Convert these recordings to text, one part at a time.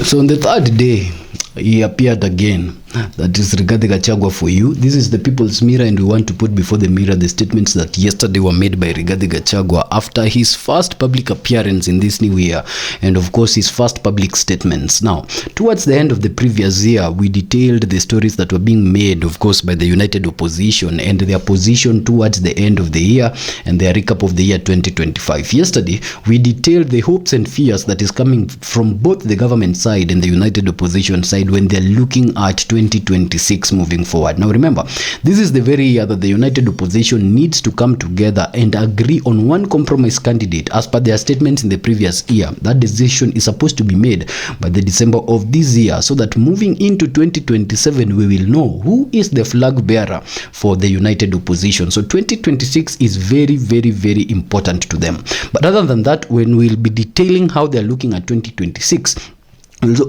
So on the third day, he appeared again. That is Rigathi Gachagua for you. This is the people's mirror, and we want to put before the mirror the statements that yesterday were made by Rigathi Gachagua after his first public appearance in this new year, and of course his first public statements. Now, towards the end of the previous year, we detailed the stories that were being made, of course, by the United Opposition and their position towards the end of the year and their recap of the year 2025. Yesterday, we detailed the hopes and fears that is coming from both the government side and the United Opposition side when they're looking at 2026 moving forward. Now remember, this is the very year that the United Opposition needs to come together and agree on one compromise candidate as per their statements in the previous year. That decision is supposed to be made by the December of this year, so that moving into 2027 we will know who is the flag bearer for the United Opposition. So 2026 is very, very, very important to them. But other than that, when we'll be detailing how they're looking at 2026,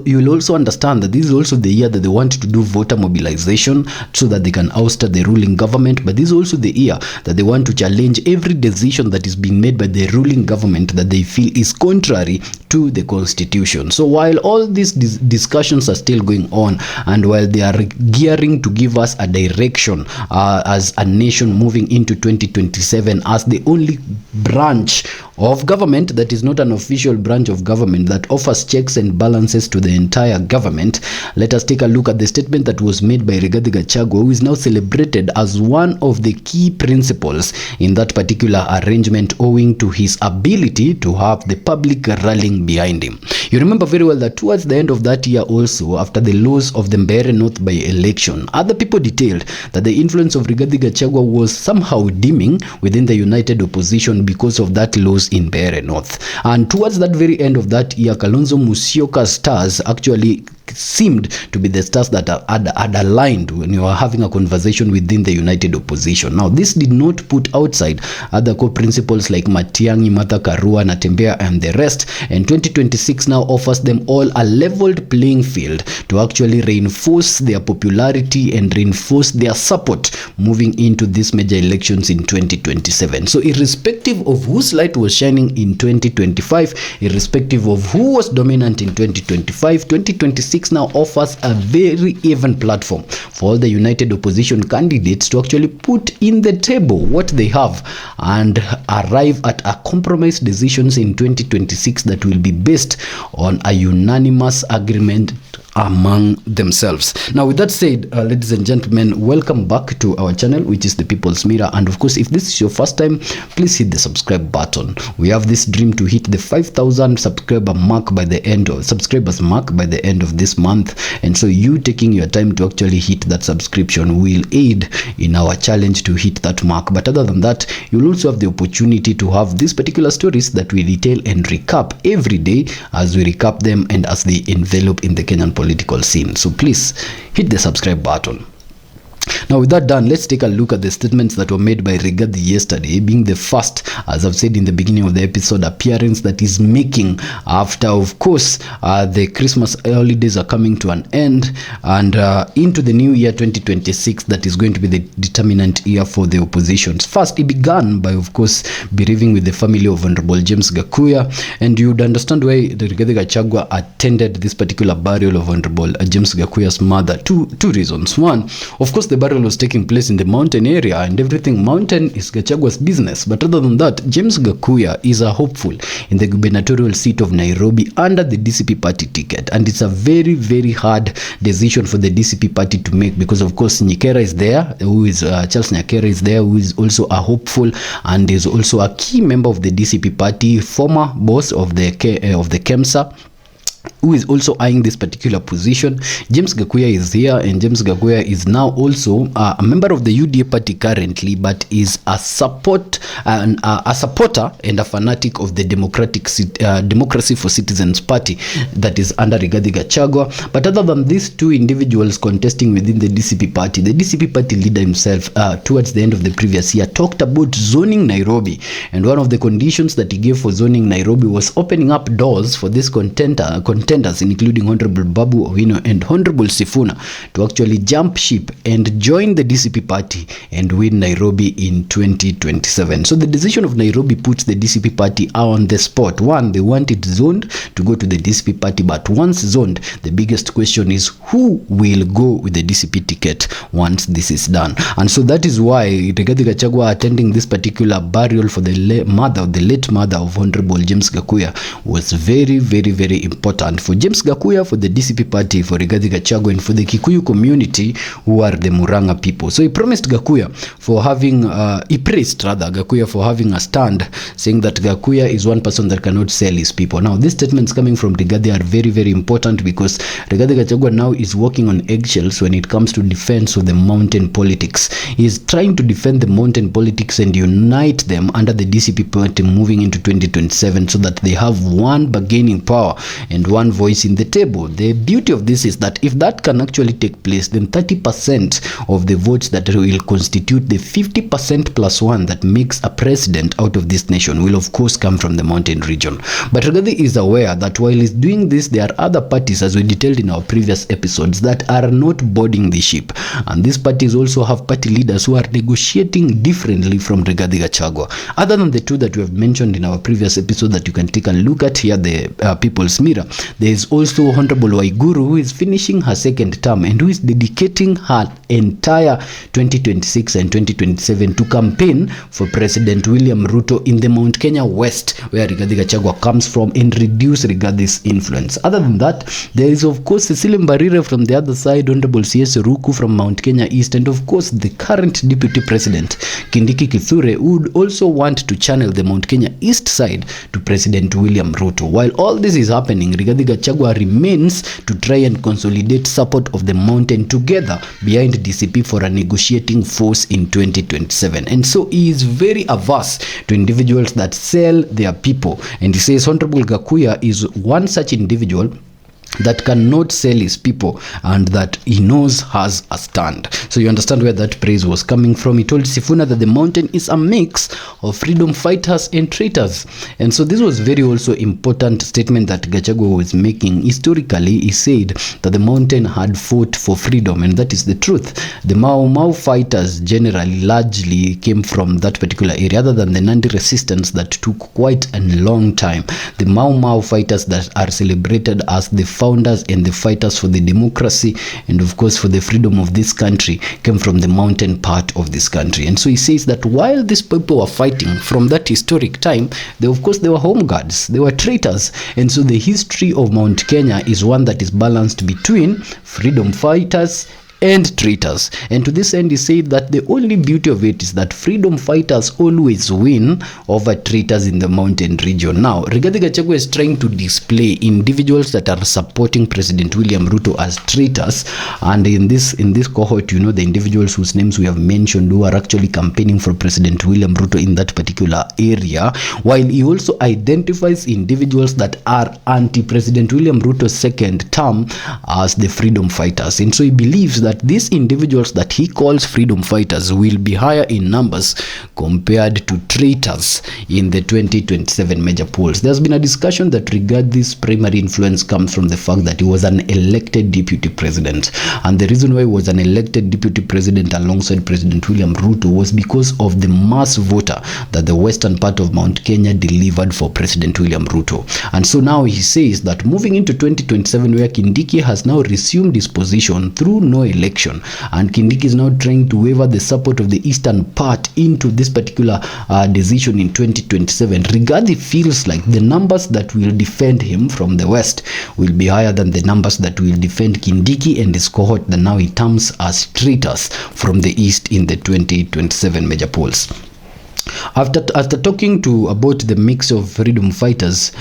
you will also understand that this is also the year that they want to do voter mobilization so that they can oust the ruling government. But this is also the year that they want to challenge every decision that is being made by the ruling government that they feel is contrary to the constitution. So while all these discussions are still going on, and while they are gearing to give us a direction as a nation moving into 2027 as the only branch of government that is not an official branch of government that offers checks and balances to the entire government, let us take a look at the statement that was made by Rigathi Gachagua, who is now celebrated as one of the key principals in that particular arrangement, owing to his ability to have the public rallying behind him. You remember very well that towards the end of that year also, after the loss of the Mbeere North by election, other people detailed that the influence of Rigathi Gachagua was somehow dimming within the United Opposition because of that loss in Mbeere North. And towards that very end of that year, Kalonzo Musyoka's stars actually seemed to be the stars that had aligned when you were having a conversation within the United Opposition. Now, this did not put outside other core principles like Matiang'i, Martha Karua, Natembeya, and the rest. And 2026 now offers them all a leveled playing field to actually reinforce their popularity and reinforce their support moving into these major elections in 2027. So irrespective of whose light was shining in 2025, irrespective of who was dominant in 2025, 2026 now offers a very even platform for all the United Opposition candidates to actually put in the table what they have and arrive at a compromise decisions in 2026 that will be based on a unanimous agreement among themselves. Now, with that said, ladies and gentlemen, welcome back to our channel, which is the People's Mirror. And of course, if this is your first time, please hit the subscribe button. We have this dream to hit the 5,000 subscribers mark by the end of this month, and so you taking your time to actually hit that subscription will aid in our challenge to hit that mark. But other than that, you'll also have the opportunity to have these particular stories that we detail and recap every day as we recap them and as they envelop in the Kenyan political scene. So please hit the subscribe button. Now, with that done, let's take a look at the statements that were made by Rigathi yesterday, being the first, as I've said in the beginning of the episode, appearance that is making after, of course, the Christmas holidays are coming to an end, and into the new year 2026 that is going to be the determinant year for the oppositions. First, it began by, of course, bereaving with the family of Honorable James Gakuya, and you would understand why the Rigathi Gachagua attended this particular burial of Honorable James Gakuya's mother. Two reasons. One, of course, the burial was taking place in the mountain area, and everything mountain is Gachagua's business. But other than that, James Gakuya is a hopeful in the gubernatorial seat of Nairobi under the DCP party ticket, and it's a very, very hard decision for the DCP party to make, because of course Nyekera is there, who is Charles Nyekera is there, who is also a hopeful and is also a key member of the DCP party, former boss of the KEMSA, who is also eyeing this particular position. James Gakuya is here, and James Gakuya is now also a member of the UDA party currently, but is a supporter and a fanatic of the Democracy for Citizens party that is under Rigathi Gachagua. But other than these two individuals contesting within the DCP party, the DCP party leader himself, towards the end of the previous year, talked about zoning Nairobi, and one of the conditions that he gave for zoning Nairobi was opening up doors for these contenders contenders, including Honorable Babu Owino and Honorable Sifuna, to actually jump ship and join the DCP party and win Nairobi in 2027. So the decision of Nairobi puts the DCP party on the spot. One, they want it zoned to go to the DCP party, but once zoned, the biggest question is who will go with the DCP ticket once this is done. And so that is why Rigathi Gachagua attending this particular burial for the late mother of Honorable James Gakuya was very, very, very important for James Gakuya, for the DCP party, for Rigathi Gachagua, and for the Kikuyu community, who are the Muranga people. So he promised Gakuya for having, he praised rather Gakuya for having a stand, saying that Gakuya is one person that cannot sell his people. Now, these statements coming from Rigathi are very, very important, because Rigathi Gachagua now is working on eggshells when it comes to defense of the mountain politics. He is trying to defend the mountain politics and unite them under the DCP party moving into 2027, so that they have one bargaining power and one voice in the table. The beauty of this is that if that can actually take place, then 30% of the votes that will constitute the 50% plus one that makes a president out of this nation will of course come from the mountain region. But Rigathi is aware that while he's doing this, there are other parties, as we detailed in our previous episodes, that are not boarding the ship, and these parties also have party leaders who are negotiating differently from Rigathi Gachagua. Other than the two that we have mentioned in our previous episode that you can take a look at here, the People's Mirror, there is also Honorable Waiguru, who is finishing her second term and who is dedicating her entire 2026 and 2027 to campaign for President William Ruto in the Mount Kenya West, where Rigathi Gachagua comes from, and reduce Rigathi's influence. Other than that, there is of course Cecilia Mbarire from the other side, Honorable CS Ruku from Mount Kenya East, and of course the current Deputy President Kindiki Kithure would also want to channel the Mount Kenya East side to President William Ruto. While all this is happening, Rigathi Gachagua remains to try and consolidate support of the mountain together behind DCP for a negotiating force in 2027. And so he is very averse to individuals that sell their people. And he says Honorable Gakuya is one such individual that cannot sell his people and that he knows has a stand. So you understand where that praise was coming from. He told Sifuna that the mountain is a mix of freedom fighters and traitors. And so this was very also important statement that Gachagua was making. Historically, he said that the mountain had fought for freedom, and that is the truth. The Mau Mau fighters generally largely came from that particular area, other than the Nandi resistance that took quite a long time. The Mau Mau fighters that are celebrated as the founders and the fighters for the democracy and of course for the freedom of this country came from the mountain part of this country. And so he says that while these people were fighting from that historic time, they were home guards, they were traitors. And so the history of Mount Kenya is one that is balanced between freedom fighters and traitors. And to this end, he said that the only beauty of it is that freedom fighters always win over traitors in the mountain region. Now, Rigathi Gachagua is trying to display individuals that are supporting President William Ruto as traitors, and in this cohort, you know, the individuals whose names we have mentioned who are actually campaigning for President William Ruto in that particular area, while he also identifies individuals that are anti-President William Ruto's second term as the freedom fighters. And so he believes that these individuals that he calls freedom fighters will be higher in numbers compared to traitors in the 2027 major polls. There's been a discussion that Rigathi's primary influence comes from the fact that he was an elected deputy president, and the reason why he was an elected deputy president alongside President William Ruto was because of the mass voter that the western part of Mount Kenya delivered for President William Ruto. And so now he says that moving into 2027, where Kindiki has now resumed his position through no election, and Kindiki is now trying to waver the support of the eastern part into this particular decision in 2027, Rigathi feels like the numbers that will defend him from the west will be higher than the numbers that will defend Kindiki and his cohort that now he terms as traitors from the east in the 2027 major polls. After talking about the mix of freedom fighters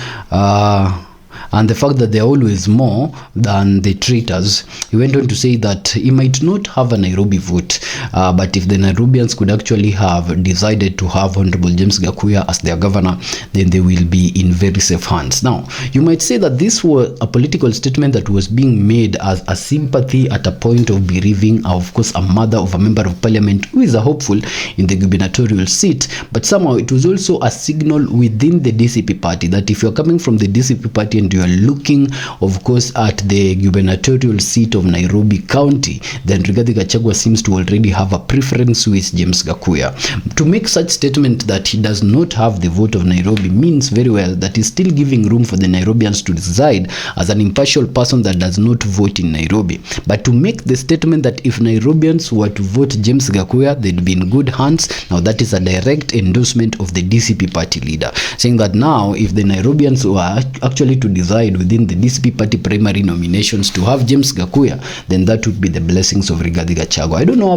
and the fact that they are always more than the traitors, he went on to say that he might not have a Nairobi vote, but if the Nairobians could actually have decided to have Honorable James Gakuya as their governor, then they will be in very safe hands. Now, you might say that this was a political statement that was being made as a sympathy at a point of bereaving, of course, a mother of a member of parliament who is a hopeful in the gubernatorial seat, but somehow it was also a signal within the DCP party that if you're coming from the DCP party and and you are looking, of course, at the gubernatorial seat of Nairobi County, then Rigathi Gachagua seems to already have a preference with James Gakuya. To make such statement that he does not have the vote of Nairobi means very well that he's still giving room for the Nairobians to decide as an impartial person that does not vote in Nairobi. But to make the statement that if Nairobians were to vote James Gakuya, they'd be in good hands, now that is a direct endorsement of the DCP party leader, saying that now if the Nairobians were actually to decide within the DCP party primary nominations to have James Gakuya, then that would be the blessings of Rigathi Gachagua. I don't know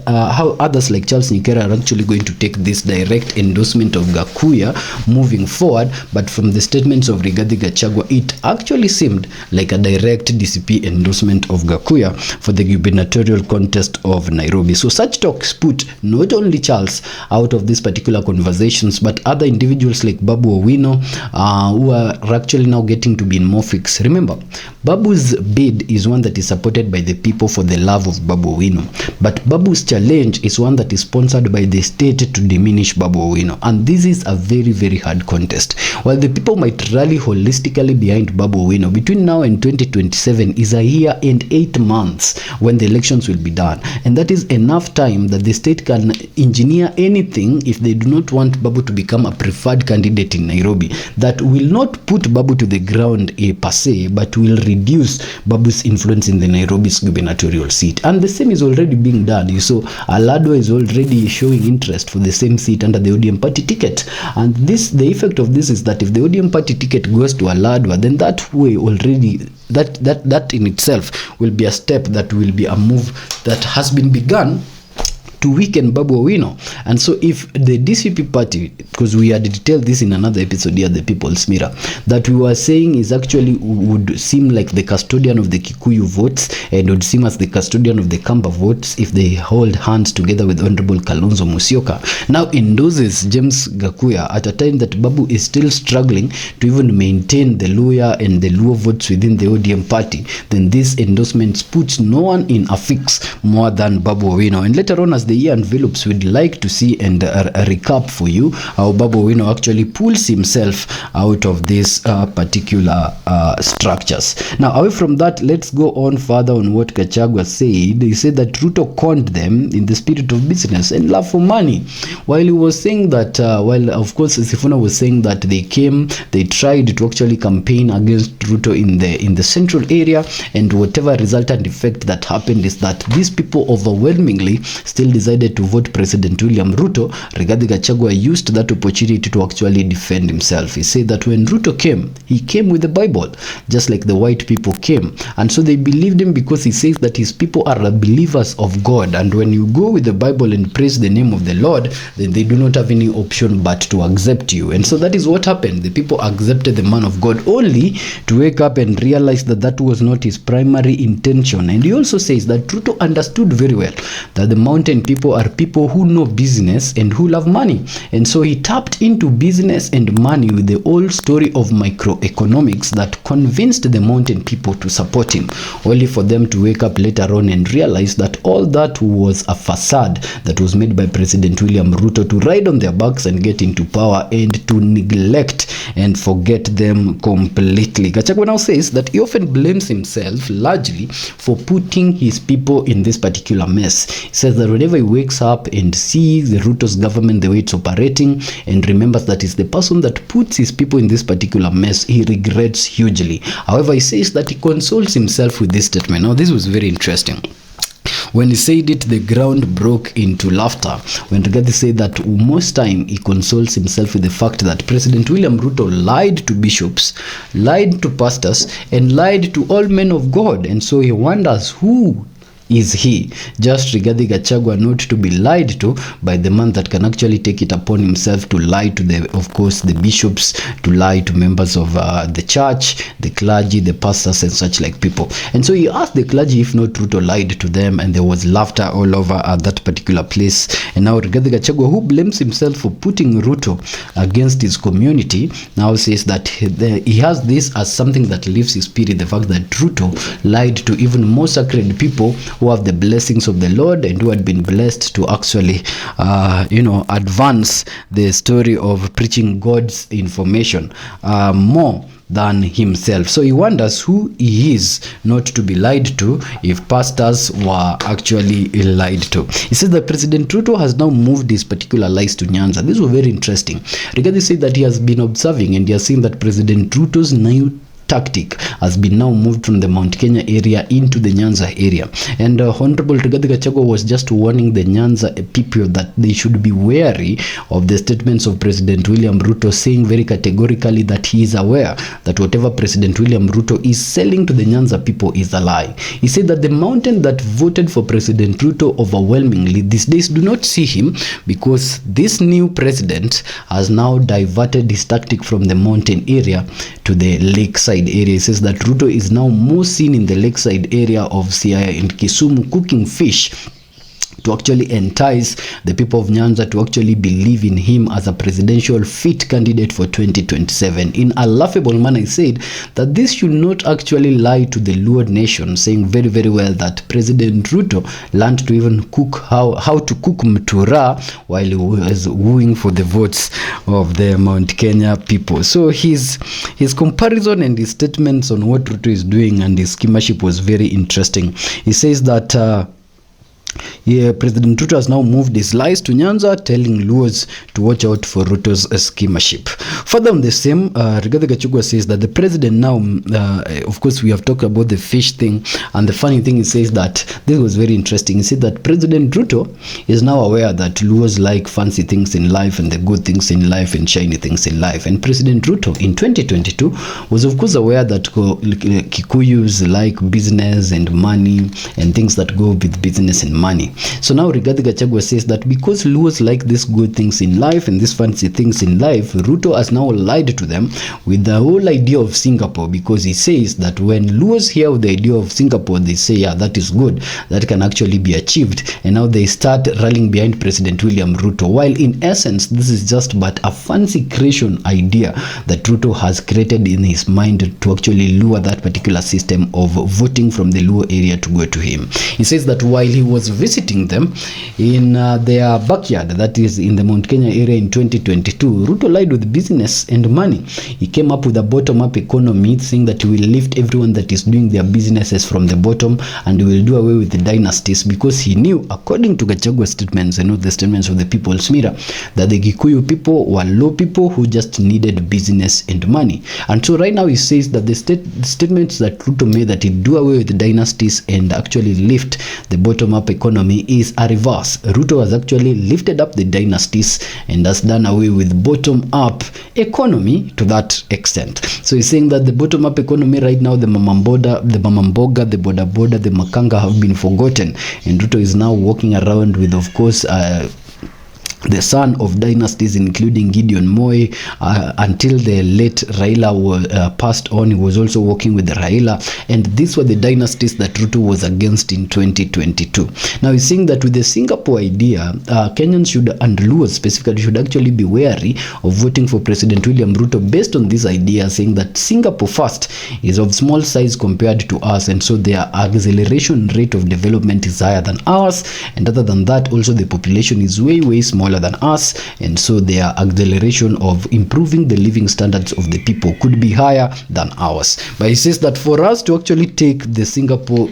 how others like Charles Nyikera are actually going to take this direct endorsement of Gakuya moving forward, but from the statements of Rigathi Gachagua, it actually seemed like a direct DCP endorsement of Gakuya for the gubernatorial contest of Nairobi. So such talks put not only Charles out of these particular conversations, but other individuals like Babu Owino, who are actually now getting to be in more fix. Remember, Babu's bid is one that is supported by the people for the love of Babu Owino, but Babu's challenge is one that is sponsored by the state to diminish Babu Owino, and this is a very, very hard contest. While the people might rally holistically behind Babu Owino, between now and 2027 is a year and 8 months when the elections will be done, and that is enough time that the state can engineer anything if they do not want Babu to become a preferred candidate in Nairobi that will not put Babu to the ground per se, but will reduce Babu's influence in the Nairobi's gubernatorial seat. And the same is already being done. You saw Aladwa is already showing interest for the same seat under the ODM party ticket, and the effect of this is that if the ODM party ticket goes to Aladwa, then that way already that in itself will be a step, that will be a move that has been begun to weaken Babu Owino. And so if the DCP party, because we had detailed this in another episode here, the People's Mirror, that we were saying is actually would seem like the custodian of the Kikuyu votes and would seem as the custodian of the Kamba votes if they hold hands together with Honorable Kalonzo Musyoka, now endorses James Gakuya at a time that Babu is still struggling to even maintain the Luhya and the Luo votes within the ODM party, then this endorsement puts no one in a fix more than Babu Owino. And later on, as the year envelops, we'd like to see and a recap for you how Babu Owino actually pulls himself out of these particular structures. Now, away from that, let's go on further on what Gachagua said. He said that Ruto conned them in the spirit of business and love for money. While he was saying that, while of course Sifuna was saying that they tried to actually campaign against Ruto in the central area, and whatever resultant effect that happened is that these people overwhelmingly still decided to vote President William Ruto. Rigathi Gachagua used that opportunity to actually defend himself. He said that when Ruto came, he came with the Bible, just like the white people came. And so they believed him because he says that his people are believers of God. And when you go with the Bible and praise the name of the Lord, then they do not have any option but to accept you. And so that is what happened. The people accepted the man of God, only to wake up and realize that that was not his primary intention. And he also says that Ruto understood very well that the mountain people are people who know business and who love money. And so he tapped into business and money with the old story of microeconomics that convinced the mountain people to support him, only for them to wake up later on and realize that all that was a facade that was made by President William Ruto to ride on their backs and get into power, and to neglect and forget them completely. Gachagua now says that he often blames himself largely for putting his people in this particular mess. He says that whenever he wakes up and sees the Ruto's government the way it's operating, and remembers that it's the person that puts his people in this particular mess, he regrets hugely. However, he says that he consoles himself with this statement. Now, this was very interesting. When he said it, the ground broke into laughter. When Rigathi said that most time he consoles himself with the fact that President William Ruto lied to bishops, lied to pastors, and lied to all men of God. And so he wonders who is he, just Rigathi Gachagua, not to be lied to by the man that can actually take it upon himself to lie to the bishops, to lie to members of the church, the clergy, the pastors, and such like people. And so he asked the clergy if not Ruto lied to them, and there was laughter all over at that particular place. And now Rigathi Gachagua, who blames himself for putting Ruto against his community, now says that he has this as something that lifts his spirit, the fact that Ruto lied to even more sacred people who have the blessings of the Lord and who had been blessed to actually, advance the story of preaching God's information more than himself. So he wonders who he is not to be lied to if pastors were actually lied to. He says that President Ruto has now moved his particular lies to Nyanza. This was very interesting. Rigathi said that he has been observing and he has seen that President Ruto's new tactic has been now moved from the Mount Kenya area into the Nyanza area. And Honorable Rigathi Gachagua was just warning the Nyanza people that they should be wary of the statements of President William Ruto, saying very categorically that he is aware that whatever President William Ruto is selling to the Nyanza people is a lie. He said that the mountain that voted for President Ruto overwhelmingly these days do not see him, because this new president has now diverted his tactic from the mountain area to the lakeside area. He says that Ruto is now more seen in the lakeside area of Siaya and Kisumu cooking fish to actually entice the people of Nyanza to actually believe in him as a presidential fit candidate for 2027. In a laughable manner, he said that this should not actually lie to the Luo nation, saying very, very well that President Ruto learned to even cook how to cook mtura while he was wooing for the votes of the Mount Kenya people. So his comparison and his statements on what Ruto is doing and his schemership was very interesting. He says that President Ruto has now moved his lies to Nyanza, telling Luos to watch out for Ruto's schemership. Further on the same, Rigathi Gachagua says that the president now, of course, we have talked about the fish thing, and the funny thing, he says that this was very interesting. He said that President Ruto is now aware that Luos like fancy things in life and the good things in life and shiny things in life. And President Ruto in 2022 was, of course, aware that Kikuyus like business and money and things that go with business and money. So now Rigathi Gachagua says that because Luos like these good things in life and these fancy things in life, Ruto has now lied to them with the whole idea of Singapore, because he says that when Luos hear the idea of Singapore, they say, yeah, that is good, that can actually be achieved, and now they start rallying behind President William Ruto, while in essence this is just but a fancy creation idea that Ruto has created in his mind to actually lure that particular system of voting from the Luo area to go to him. He says that while he was visiting them in their backyard, that is in the Mount Kenya area in 2022, Ruto lied with business and money. He came up with a bottom-up economy, saying that he will lift everyone that is doing their businesses from the bottom and he will do away with the dynasties, because he knew, according to Gachagua's statements and not the statements of the People's Mirror, that the Gikuyu people were low people who just needed business and money. And so right now he says that the statements that Ruto made, that he'd do away with the dynasties and actually lift the bottom-up economy, is a reverse. Ruto has actually lifted up the dynasties and has done away with bottom-up economy to that extent. So he's saying that the bottom-up economy right now, the mamamboga, the boda boda, the makanga have been forgotten, and Ruto is now walking around with, of course, the son of dynasties, including Gideon Moi, until the late Raila passed on. He was also working with Raila, and these were the dynasties that Ruto was against in 2022. Now he's saying that with the Singapore idea, Kenyans should, and Luos specifically, should actually be wary of voting for President William Ruto based on this idea, saying that Singapore first is of small size compared to us, and so their acceleration rate of development is higher than ours, and other than that, also the population is way smaller than us, and so their acceleration of improving the living standards of the people could be higher than ours. But he says that for us to actually take the Singapore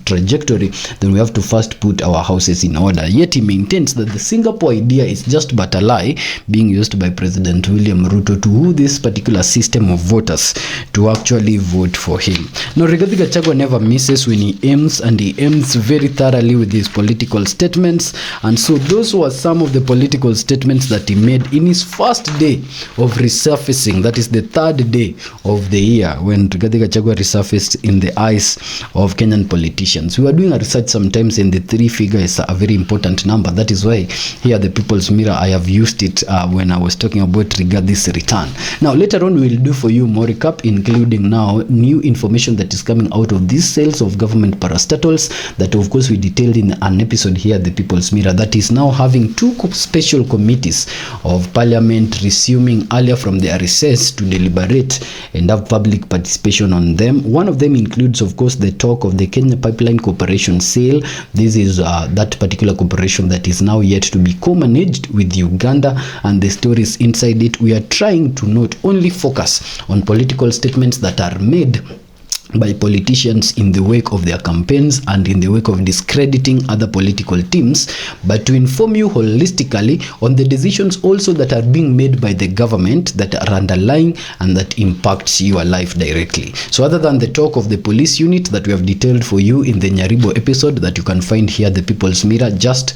trajectory, then we have to first put our houses in order. Yet he maintains that the Singapore idea is just but a lie being used by President William Ruto to woo this particular system of voters to actually vote for him. Now Rigathi Gachagua never misses when he aims, and he aims very thoroughly with his political statements, and so those were some of the political statements that he made in his first day of resurfacing. That is the third day of the year when Rigathi Gachagua resurfaced in the eyes of Kenyan politicians. We were doing a research sometimes, and the 3 figure is a very important number. That is why here the People's Mirror, I have used it when I was talking about Rigathi's return. Now later on we will do for you more recap, including now new information that is coming out of these sales of government parastatals that of course we detailed in an episode here at the People's Mirror, that is now having 2 two special committees of parliament resuming earlier from their recess to deliberate and have public participation on them. One of them includes, of course, the talk of the Kenya Pipeline Corporation sale. This is that particular corporation that is now yet to be co-managed with Uganda, and the stories inside it. We are trying to not only focus on political statements that are made by politicians in the wake of their campaigns and in the wake of discrediting other political teams, but to inform you holistically on the decisions also that are being made by the government that are underlying and that impacts your life directly. So other than the talk of the police unit that we have detailed for you in the Nyaribo episode that you can find here, the People's Mirror, just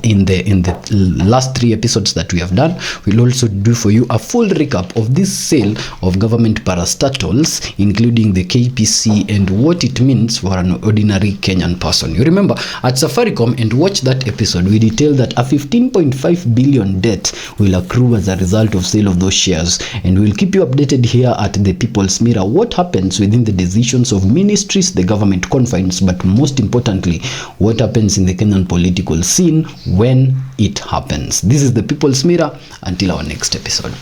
in the last 3 episodes that we have done, we'll also do for you a full recap of this sale of government parastatals, including the KPC and what it means for an ordinary Kenyan person. You remember at Safaricom, and watch that episode, we detailed that a 15.5 billion debt will accrue as a result of sale of those shares, and we'll keep you updated here at the People's Mirror what happens within the decisions of ministries, the government confines, but most importantly, what happens in the Kenyan political scene when it happens. This is the People's Mirror. Until our next episode.